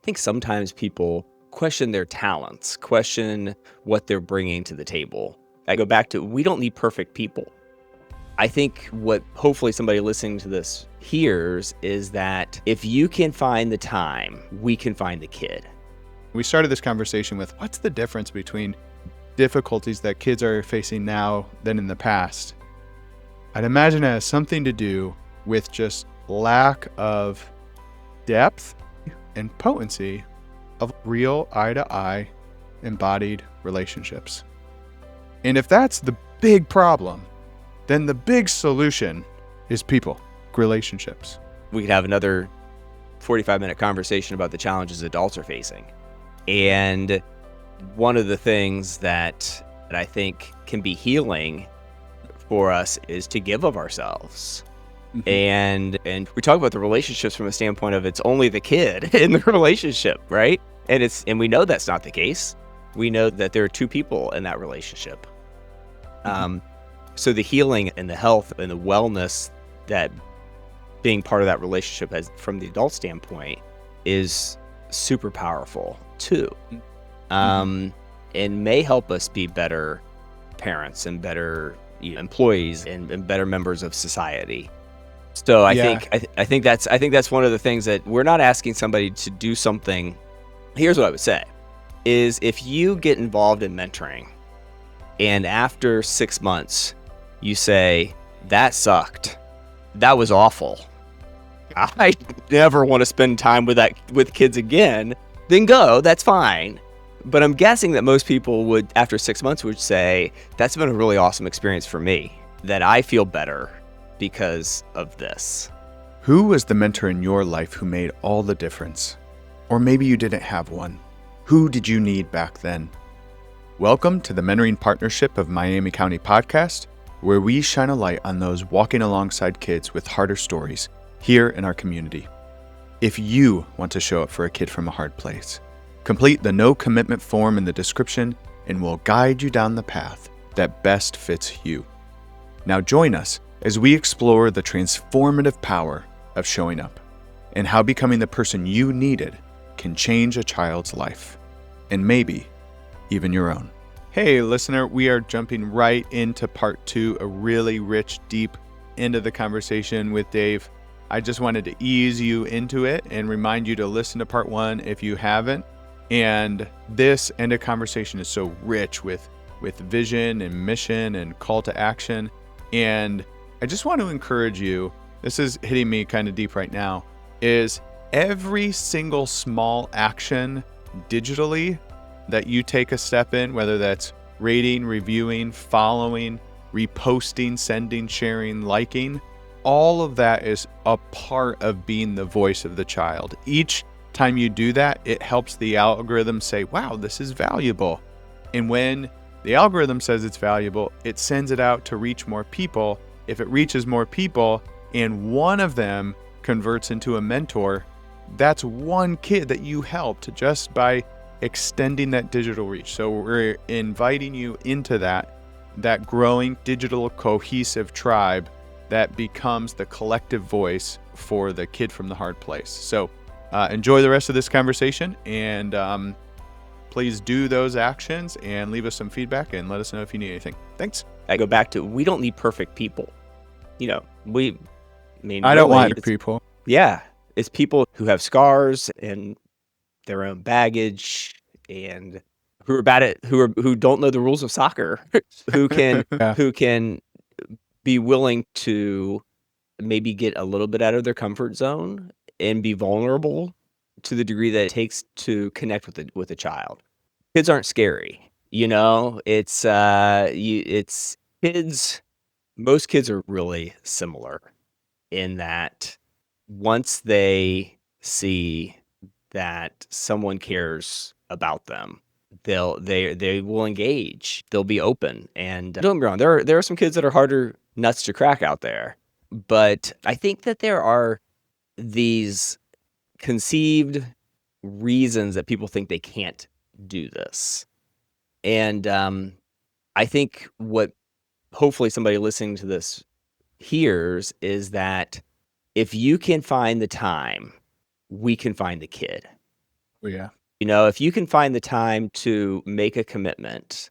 think sometimes people question their talents, question what they're bringing to the table. I go back to, we don't need perfect people. I think what hopefully somebody listening to this hears is that if you can find the time, we can find the kid. We started this conversation with what's the difference between difficulties that kids are facing now than in the past? I'd imagine it has something to do with just lack of depth and potency of real eye-to-eye embodied relationships. And if that's the big problem, then the big solution is people, relationships. We could have another 45-minute conversation about the challenges adults are facing. And one of the things that I think can be healing for us is to give of ourselves. Mm-hmm. And we talk about the relationships from a standpoint of it's only the kid in the relationship, right? And we know that's not the case. We know that there are two people in that relationship. Mm-hmm. So the healing and the health and the wellness that being part of that relationship has, from the adult standpoint, is super powerful too. Mm-hmm. And may help us be better parents and better employees and better members of society. So I think that's one of the things that we're not asking somebody to do something. Here's what I would say is if you get involved in mentoring and after 6 months you say, that sucked, that was awful, I never want to spend time with kids again, then go, that's fine. But I'm guessing that most people would, after 6 months, would say, that's been a really awesome experience for me, that I feel better because of this. Who was the mentor in your life who made all the difference? Or maybe you didn't have one. Who did you need back then? Welcome to the Mentoring Partnership of Miami County podcast, where we shine a light on those walking alongside kids with harder stories here in our community. If you want to show up for a kid from a hard place, complete the no commitment form in the description and we'll guide you down the path that best fits you. Now join us as we explore the transformative power of showing up and how becoming the person you needed can change a child's life and maybe even your own. Hey listener, we are jumping right into part 2, a really rich, deep end of the conversation with Dave. I just wanted to ease you into it and remind you to listen to part 1 if you haven't. And this end of conversation is so rich with vision and mission and call to action. And I just want to encourage you, this is hitting me kind of deep right now, is every single small action digitally that you take a step in, whether that's rating, reviewing, following, reposting, sending, sharing, liking, all of that is a part of being the voice of the child. Each time you do that, it helps the algorithm say, wow, this is valuable. And when the algorithm says it's valuable, it sends it out to reach more people. If it reaches more people and one of them converts into a mentor, that's one kid that you helped just by extending that digital reach. So we're inviting you into that growing digital cohesive tribe that becomes the collective voice for the kid from the hard place. So enjoy the rest of this conversation and please do those actions and leave us some feedback and let us know if you need anything. Thanks. I go back to, we don't need perfect people. I don't want people. Yeah. It's people who have scars and their own baggage and who are bad at, who don't know the rules of soccer, who can be willing to maybe get a little bit out of their comfort zone and be vulnerable to the degree that it takes to connect with a child. Kids aren't scary, it's kids. Most kids are really similar in that once they see that someone cares about them, they will engage. They'll be open. And don't get me wrong, there are some kids that are harder nuts to crack out there, but I think that there are these conceived reasons that people think they can't do this. And I think what hopefully somebody listening to this hears is that if you can find the time, we can find the kid. Oh, yeah. If you can find the time to make a commitment,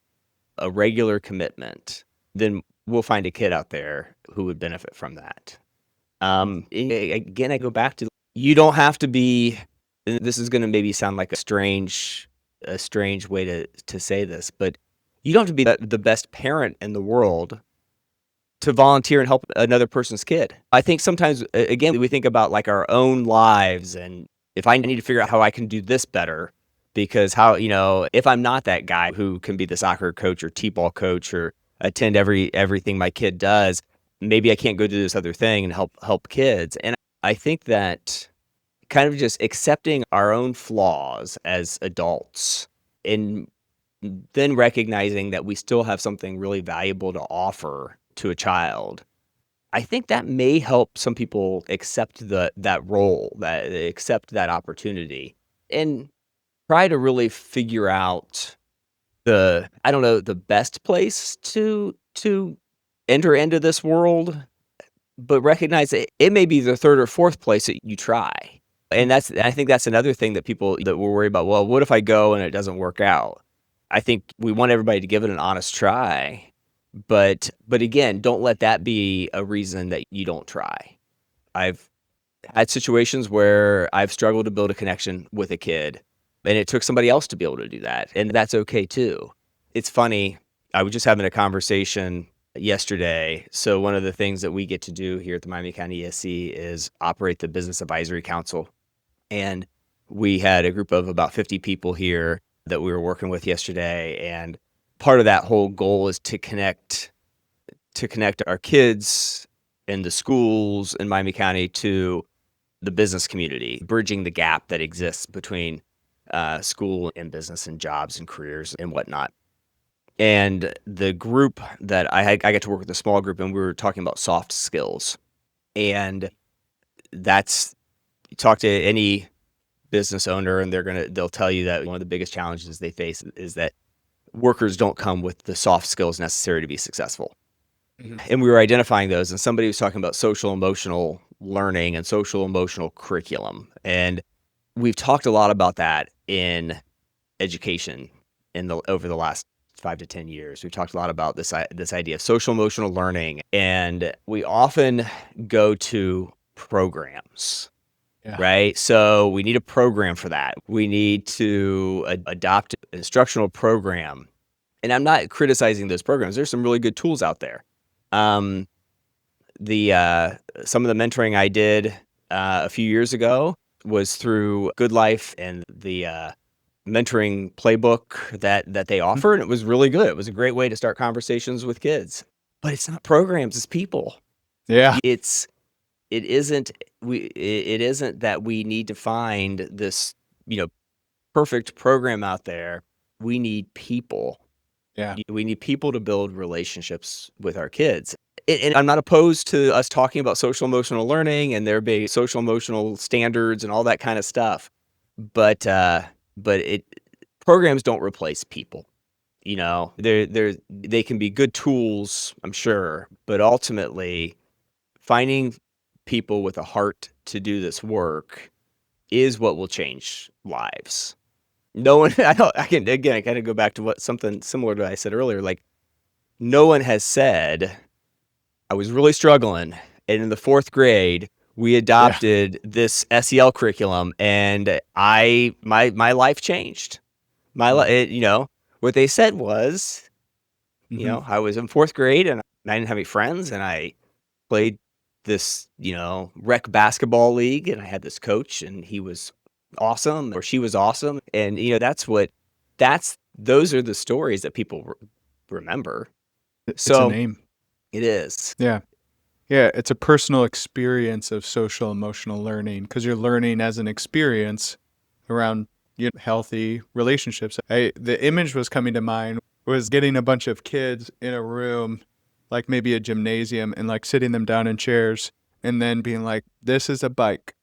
a regular commitment, then we'll find a kid out there who would benefit from that. Again, I go back to, you don't have to be, and this is going to maybe sound like a strange way to say this, but you don't have to be the best parent in the world to volunteer and help another person's kid. I think sometimes, again, we think about like our own lives, and if I need to figure out how I can do this better, because if I'm not that guy who can be the soccer coach or t-ball coach or attend everything my kid does, maybe I can't go do this other thing and help kids. And I think that kind of just accepting our own flaws as adults and then recognizing that we still have something really valuable to offer to a child. I think that may help some people accept that role, that accept that opportunity, and try to really figure out the best place to enter into this world, but recognize that it may be the third or fourth place that you try. And I think that's another thing that people that we're worried about. Well, what if I go and it doesn't work out? I think we want everybody to give it an honest try, but again, don't let that be a reason that you don't try. I've had situations where I've struggled to build a connection with a kid, and it took somebody else to be able to do that, and that's okay too. It's funny, I was just having a conversation yesterday. So one of the things that we get to do here at the Miami County ESC is operate the Business Advisory Council. And we had a group of about 50 people here that we were working with yesterday. And part of that whole goal is to connect our kids and the schools in Miami County to the business community, bridging the gap that exists between school and business and jobs and careers and whatnot. And the group that I got to work with a small group, and we were talking about soft skills. And you talk to any business owner, and they'll tell you that one of the biggest challenges they face is that workers don't come with the soft skills necessary to be successful. Mm-hmm. And we were identifying those, and somebody was talking about social emotional learning and social emotional curriculum. And we've talked a lot about that in education over the last 5 to 10 years. We've talked a lot about this idea of social emotional learning, and we often go to programs. Yeah. Right? So we need a program for that. We need to adopt an instructional program. And I'm not criticizing those programs. There's some really good tools out there. Some of the mentoring I did a few years ago was through Good Life and the mentoring playbook that they offer, and it was really good. It was a great way to start conversations with kids. But it's not programs, it's people. Yeah. It isn't that we need to find this, perfect program out there. We need people. Yeah. We need people to build relationships with our kids. And I'm not opposed to us talking about social emotional learning and there being social emotional standards and all that kind of stuff. But programs don't replace people. They can be good tools, I'm sure, but ultimately finding people with a heart to do this work is what will change lives. No one, I kind of go back to something similar to what I said earlier. Like, no one has said, I was really struggling, and in the 4th grade, we adopted this SEL curriculum, and my life changed. What they said was, I was in 4th grade, and I didn't have any friends, and I played this, rec basketball league, and I had this coach, and he was awesome, or she was awesome. And, those are the stories that people remember. It's a name. It is. Yeah. Yeah. It's a personal experience of social emotional learning because you're learning as an experience around healthy relationships. The image was coming to mind was getting a bunch of kids in a room, like maybe a gymnasium, and like sitting them down in chairs and then being like, this is a bike.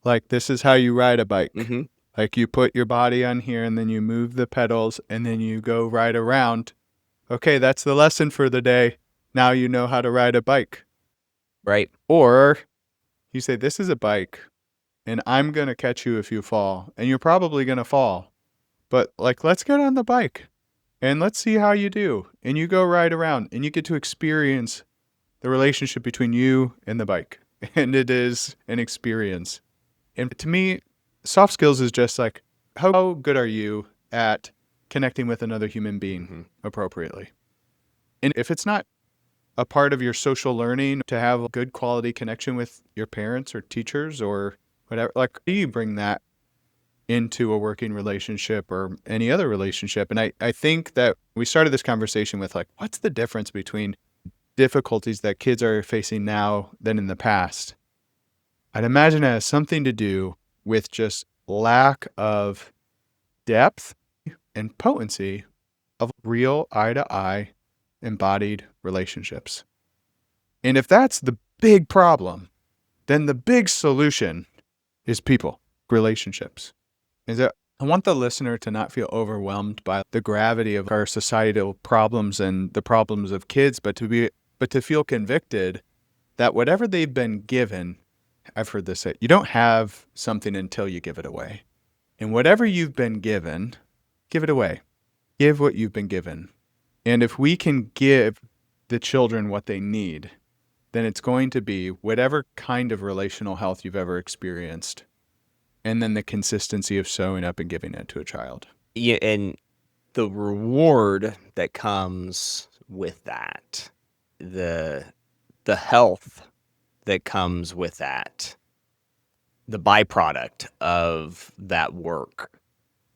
Like, this is how you ride a bike. Mm-hmm. Like, you put your body on here and then you move the pedals and then you go ride around. Okay, that's the lesson for the day. Now you know how to ride a bike. Right. Or you say, this is a bike. and I'm going to catch you if you fall, and you're probably going to fall. But like, let's get on the bike and let's see how you do. And you go ride around and you get to experience the relationship between you and the bike. And it is an experience. And to me, soft skills is just like, how good are you at connecting with another human being appropriately? And if it's not a part of your social learning to have a good quality connection with your parents or teachers or whatever, like, how do you bring that into a working relationship or any other relationship? And I think that we started this conversation with like, what's the difference between difficulties that kids are facing now than in the past? I'd imagine it has something to do with just lack of depth and potency of real eye-to-eye embodied relationships. And if that's the big problem, then the big solution is people, relationships. Is that I want the listener to not feel overwhelmed by the gravity of our societal problems and the problems of kids, but to feel convicted that whatever they've been given, I've heard this say, you don't have something until you give it away. And whatever you've been given, give it away. Give what you've been given. And if we can give the children what they need, then it's going to be whatever kind of relational health you've ever experienced. And then the consistency of showing up and giving it to a child. Yeah, and the reward that comes with that, the health that comes with that, the byproduct of that work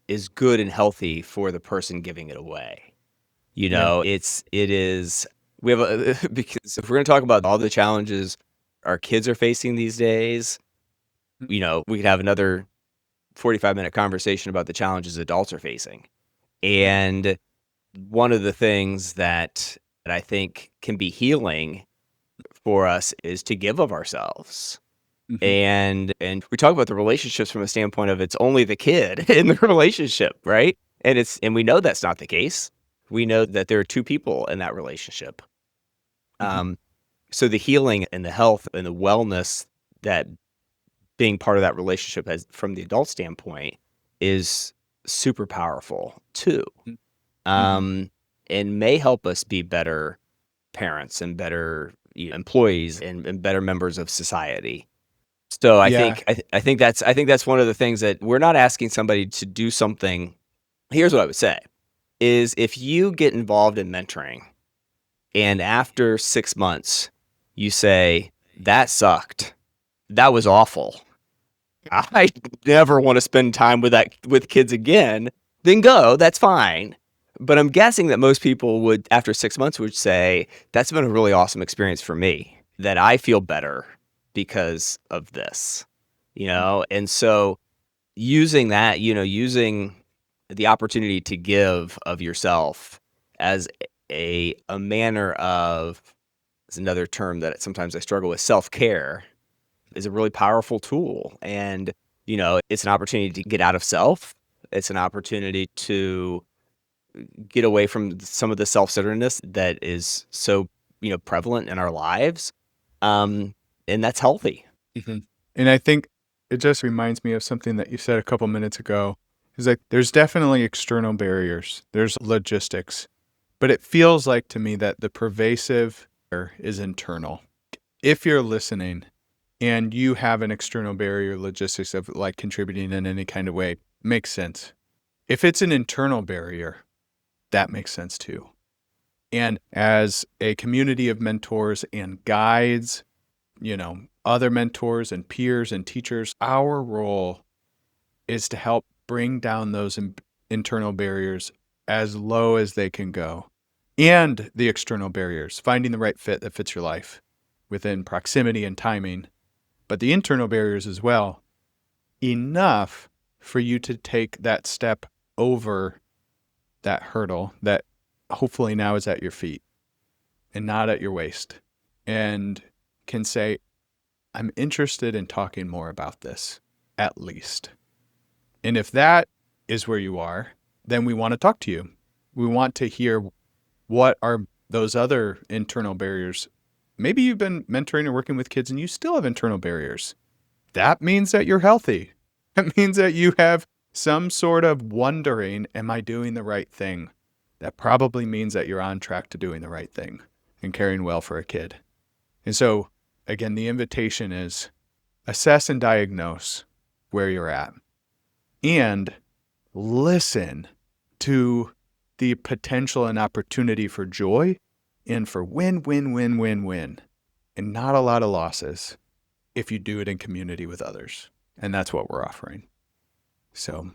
is good and healthy for the person giving it away. You know, it is, we have because if we're going to talk about all the challenges our kids are facing these days, you know, we could have another 45-minute conversation about the challenges adults are facing. And one of the things that I think can be healing for us is to give of ourselves. And we talk about the relationships from a standpoint of it's only the kid in the relationship, right? And we know that's not the case. We know that there are two people in that relationship. So the healing and the health and the wellness that being part of that relationship has from the adult standpoint is super powerful too. And may help us be better parents and better employees and better members of society. So I think that's one of the things that we're not asking somebody to do something. Here's what I would say is if you get involved in mentoring and after 6 months you say, that sucked, that was awful, I never want to spend time with kids again, then go, that's fine. But I'm guessing that most people would, after 6 months, would say, that's been a really awesome experience for me, that I feel better because of this, you know? And so using that, using the opportunity to give of yourself as a manner of, it's another term that sometimes I struggle with, self-care, is a really powerful tool. And, it's an opportunity to get out of self. It's an opportunity to get away from some of the self-centeredness that is so, prevalent in our lives. And that's healthy. And I think it just reminds me of something that you said a couple minutes ago. Is like, there's definitely external barriers. There's logistics. But it feels like to me that the pervasive is internal. If you're listening and you have an external barrier, logistics of like contributing in any kind of way, makes sense. If it's an internal barrier, that makes sense too. And as a community of mentors and guides, other mentors and peers and teachers, our role is to help bring down those internal barriers as low as they can go. And the external barriers, finding the right fit that fits your life within proximity and timing, but the internal barriers as well, enough for you to take that step over that hurdle that hopefully now is at your feet and not at your waist, and can say, I'm interested in talking more about this, at least. And if that is where you are, then we want to talk to you. We want to hear what are those other internal barriers. Maybe you've been mentoring or working with kids and you still have internal barriers that means that you're healthy. That means that you have some sort of wondering, am I doing the right thing? That probably means that you're on track to doing the right thing and caring well for a kid. And so, again, the invitation is assess and diagnose where you're at and listen to the potential and opportunity for joy and for win, win, win, win, win, and not a lot of losses if you do it in community with others. And that's what we're offering. So,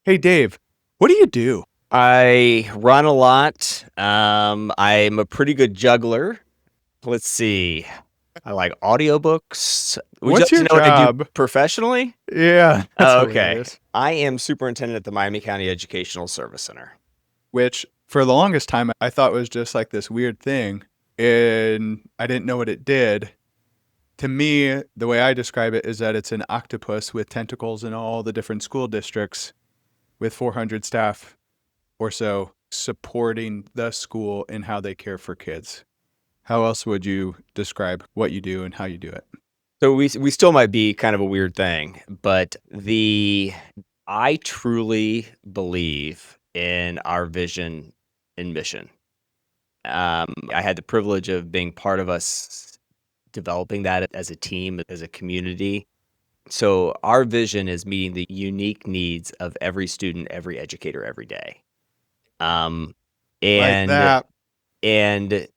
hey, Dave, what do you do? I run a lot. I'm a pretty good juggler. Let's see. I like audiobooks. Would you What's like to your know what I do job? professionally? Yeah, that's Oh, okay. hilarious. I am superintendent at the Miami County Educational Service Center. Which for the longest time I thought was just like this weird thing, and I didn't know what it did. To me, the way I describe it is that it's an octopus with tentacles in all the different school districts with 400 staff or so supporting the school in how they care for kids. How else would you describe what you do and how you do it? So we still might be kind of a weird thing, but I truly believe in our vision and mission. I had the privilege of being part of us developing that as a team, as a community. So our vision is meeting the unique needs of every student, every educator, every day. Um, Like and that. and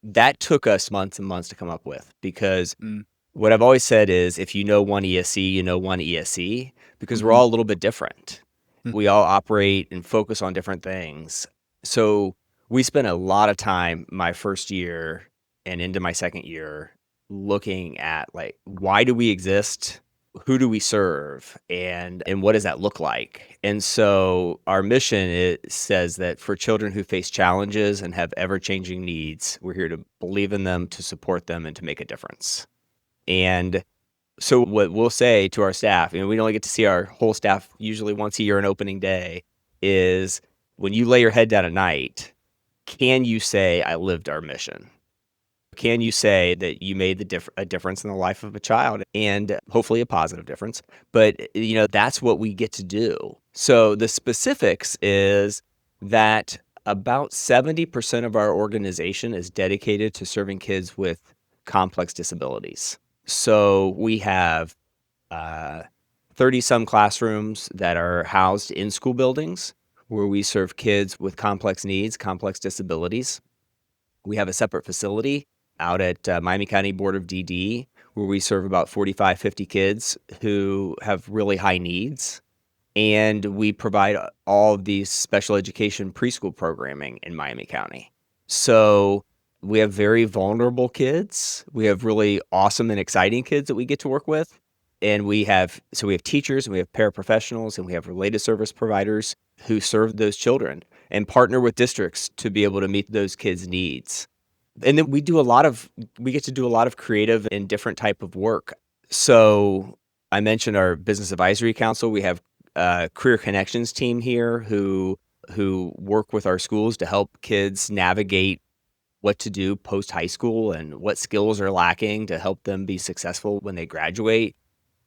that took us months and months to come up with, because Mm, what I've always said is, if you know one ESC, you know one ESC, because we're mhm, all a little bit different. mm. We all operate and focus on different things. So we spent a lot of time my first year and into my second year looking at, like, why do we exist? Who do we serve? And what does that look like? And so our mission, it says that for children who face challenges and have ever-changing needs, we're here to believe in them, to support them, and to make a difference. And so what we'll say to our staff, we only get to see our whole staff usually once a year on opening day, is when you lay your head down at night, can you say, I lived our mission? Can you say that you made a difference in the life of a child, and hopefully a positive difference? But, that's what we get to do. So the specifics is that about 70% of our organization is dedicated to serving kids with complex disabilities. So we have 30 some classrooms that are housed in school buildings where we serve kids with complex needs, complex disabilities. We have a separate facility out at Miami County Board of DD where we serve about 45, 50 kids who have really high needs. And we provide all of these special education preschool programming in Miami County. So we have very vulnerable kids. We have really awesome and exciting kids that we get to work with. And we have teachers, and we have paraprofessionals, and we have related service providers who serve those children and partner with districts to be able to meet those kids' needs. And then we get to do a lot of creative and different type of work. So I mentioned our Business Advisory Council. We have a Career Connections team here who work with our schools to help kids navigate what to do post high school and what skills are lacking to help them be successful when they graduate.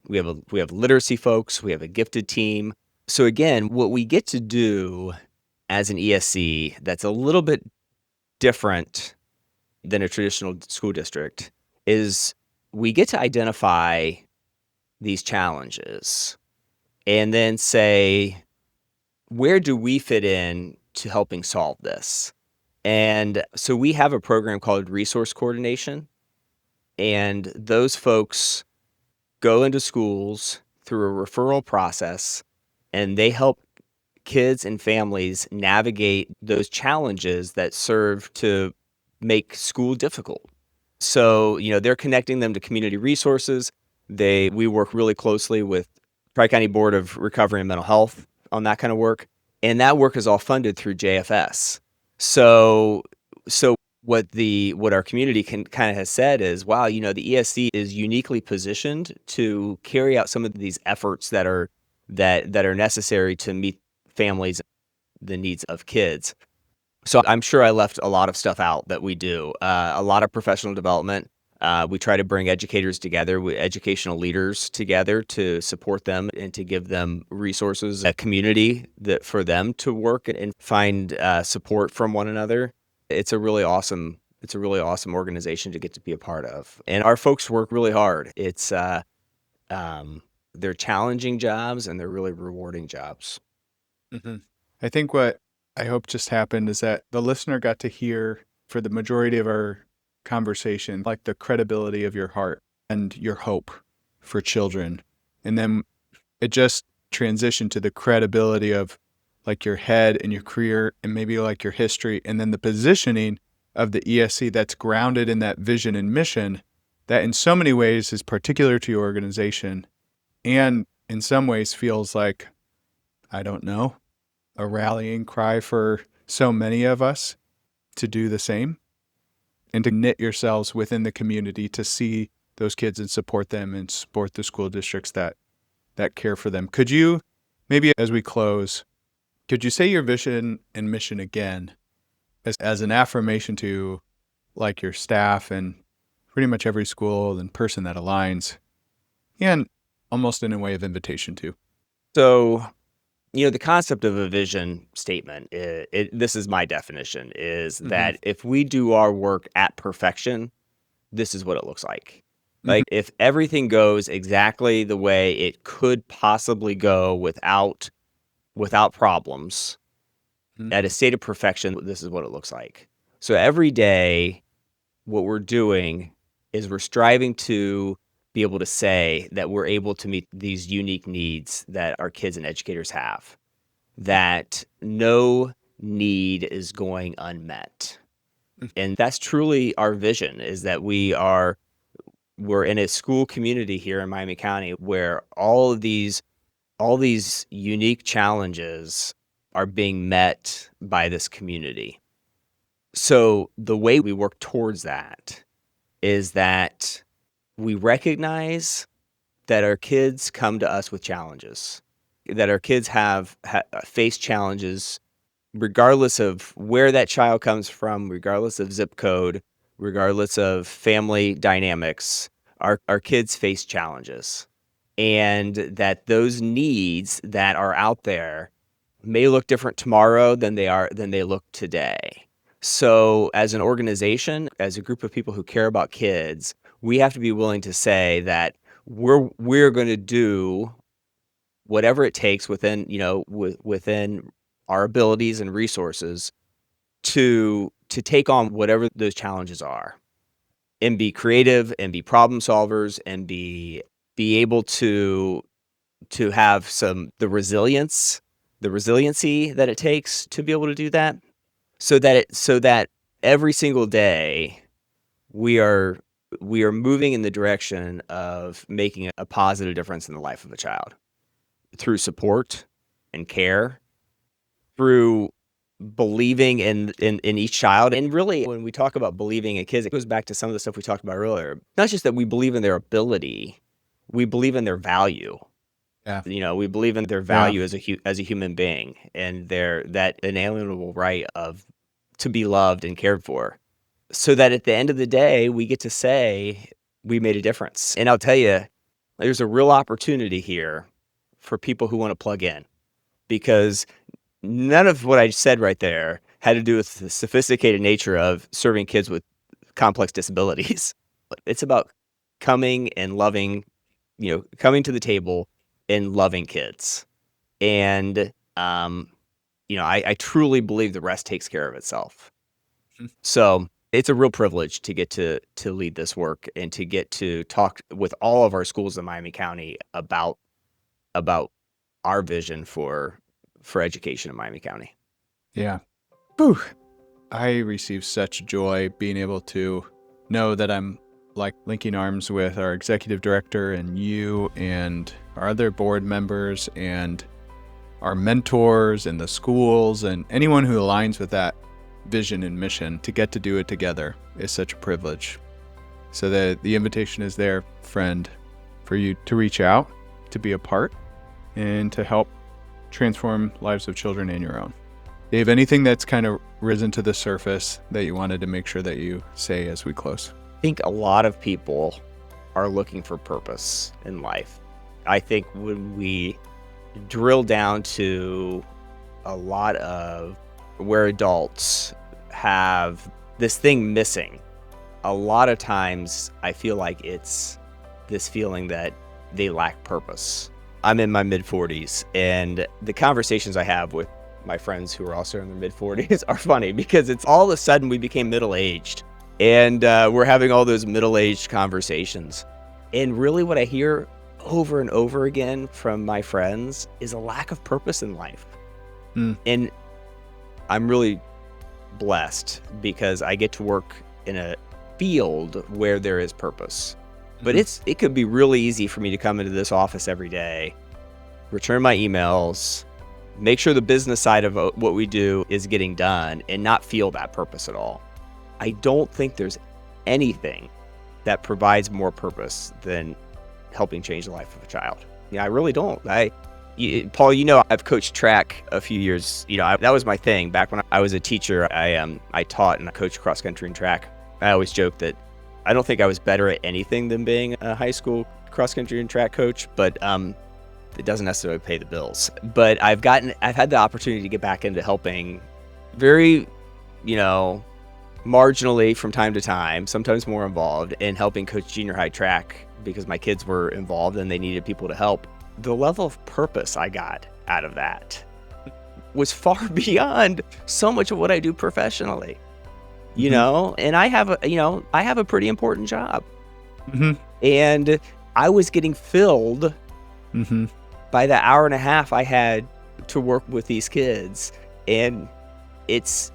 We have literacy folks. We have a gifted team. So again, what we get to do as an ESC that's a little bit different than a traditional school district is we get to identify these challenges and then say, where do we fit in to helping solve this? And so we have a program called Resource Coordination, and those folks go into schools through a referral process, and they help kids and families navigate those challenges that serve to make school difficult. So, they're connecting them to community resources. We work really closely with Tri-County Board of Recovery and Mental Health on that kind of work. And that work is all funded through JFS. So what our community kind of has said is, wow, the ESC is uniquely positioned to carry out some of these efforts that are necessary to meet families, the needs of kids. So I'm sure I left a lot of stuff out that we do. A lot of professional development. We try to bring educators together, educational leaders together to support them and to give them resources, a community that for them to work and find support from one another. It's a really awesome organization to get to be a part of. And our folks work really hard. It's they're challenging jobs and they're really rewarding jobs. Mm-hmm. I think what I hope just happened is that the listener got to hear, for the majority of our conversation, like the credibility of your heart and your hope for children. And then it just transitioned to the credibility of like your head and your career and maybe like your history, and then the positioning of the ESC that's grounded in that vision and mission that in so many ways is particular to your organization and in some ways feels like, I don't know, a rallying cry for so many of us to do the same and to knit yourselves within the community to see those kids and support them and support the school districts that care for them. Could you, maybe as we close, could you say your vision and mission again as an affirmation to like your staff and pretty much every school and person that aligns, and almost in a way of invitation too? So, the concept of a vision statement, this is my definition, is that if we do our work at perfection, this is what it looks like. Like if everything goes exactly the way it could possibly go without problems, at a state of perfection, this is what it looks like. So every day, what we're doing is we're striving to be able to say that we're able to meet these unique needs that our kids and educators have, that no need is going unmet. And that's truly our vision, is that we're in a school community here in Miami County where all these unique challenges are being met by this community. So the way we work towards that is that we recognize that our kids come to us with challenges, that our kids have faced challenges regardless of where that child comes from, regardless of zip code, regardless of family dynamics. Our kids face challenges, and that those needs that are out there may look different tomorrow than they look today. So as an organization, as a group of people who care about kids, we have to be willing to say that we're going to do whatever it takes within our abilities and resources to take on whatever those challenges are, and be creative and be problem solvers and be able to have the resiliency that it takes to be able to do that, so that every single day we are moving in the direction of making a positive difference in the life of a child through support and care, through believing in each child. And really, when we talk about believing in kids, it goes back to some of the stuff we talked about earlier. Not just that we believe in their ability, we believe in their value. Yeah. We believe in their value as a human being, and that inalienable right to be loved and cared for, so that at the end of the day, we get to say we made a difference. And I'll tell you, there's a real opportunity here for people who want to plug in, because none of what I said right there had to do with the sophisticated nature of serving kids with complex disabilities. It's about coming and loving, coming to the table and loving kids. And, I truly believe the rest takes care of itself. So it's a real privilege to get to lead this work and to get to talk with all of our schools in Miami County about our vision for education in Miami County. Yeah. Whew. I receive such joy being able to know that I'm like linking arms with our executive director and you and our other board members and our mentors and the schools and anyone who aligns with that vision and mission. To get to do it together is such a privilege. So the invitation is there, friend, for you to reach out, to be a part, and to help transform lives of children and your own. Dave, anything that's kind of risen to the surface that you wanted to make sure that you say as we close? think a lot of people are looking for purpose in life. I think when we drill down to a lot of where adults have this thing missing, a lot of times I feel like it's this feeling that they lack purpose. I'm in my mid-40s, and the conversations I have with my friends who are also in their mid-40s are funny because it's all of a sudden we became middle-aged, and we're having all those middle-aged conversations. And really what I hear over and over again from my friends is a lack of purpose in life. And I'm really blessed because I get to work in a field where there is purpose. But it could be really easy for me to come into this office every day, return my emails, make sure the business side of what we do is getting done, and not feel that purpose at all. I don't think there's anything that provides more purpose than helping change the life of a child. Yeah, I really don't. Paul, I've coached track a few years. That was my thing. Back when I was a teacher, I taught and I coached cross country and track. I always joke that I don't think I was better at anything than being a high school cross country and track coach, but it doesn't necessarily pay the bills. But I've had the opportunity to get back into helping very, marginally from time to time, sometimes more involved, in helping coach junior high track because my kids were involved and they needed people to help. The level of purpose I got out of that was far beyond so much of what I do professionally. And I have a pretty important job. And I was getting filled by the hour and a half I had to work with these kids. And it's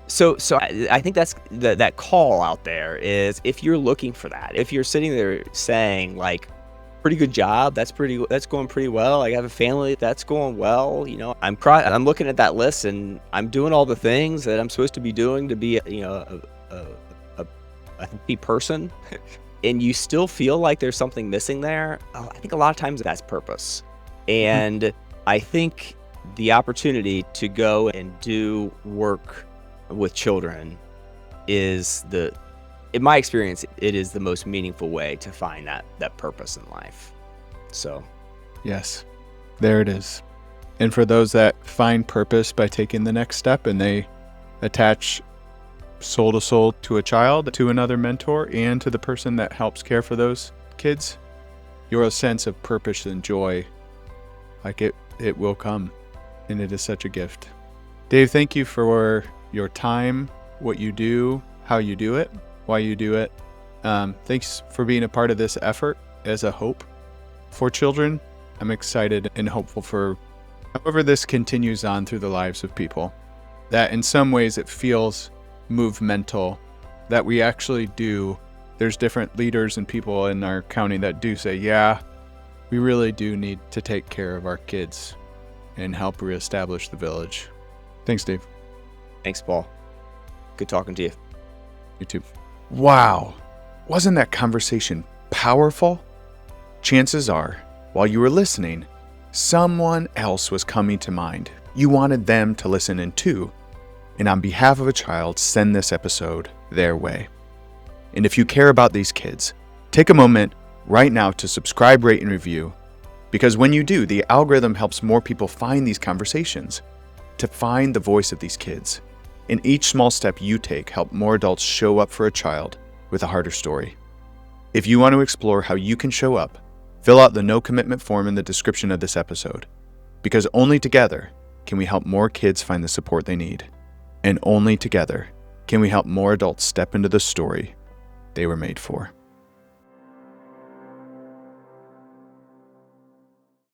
so I think that's that call out there is, if you're looking for that, if you're sitting there saying like, pretty good job, that's going pretty well, I have a family that's going well, I'm looking at that list and I'm doing all the things that I'm supposed to be doing to be a happy person, and you still feel like there's something missing there. I think a lot of times that's purpose. And I think the opportunity to go and do work with children is in my experience, it is the most meaningful way to find that purpose in life. So, yes, there it is. And for those that find purpose by taking the next step and they attach soul to soul to a child, to another mentor, and to the person that helps care for those kids, your sense of purpose and joy, like it will come. And it is such a gift. Dave, thank you for your time, what you do, how you do it, why you do it. Thanks for being a part of this effort as a hope for children. I'm excited and hopeful for however this continues on through the lives of people, that in some ways it feels movemental, that we actually do. There's different leaders and people in our county that do say, yeah, we really do need to take care of our kids and help reestablish the village. Thanks, Dave. Thanks, Paul. Good talking to you. You too. Wow. Wasn't that conversation powerful? Chances are, while you were listening, someone else was coming to mind. You wanted them to listen in too. And on behalf of a child, send this episode their way. And if you care about these kids, take a moment right now to subscribe, rate, and review. Because when you do, the algorithm helps more people find these conversations, to find the voice of these kids. And each small step you take help more adults show up for a child with a harder story. If you want to explore how you can show up, fill out the no commitment form in the description of this episode. Because only together can we help more kids find the support they need. And only together can we help more adults step into the story they were made for.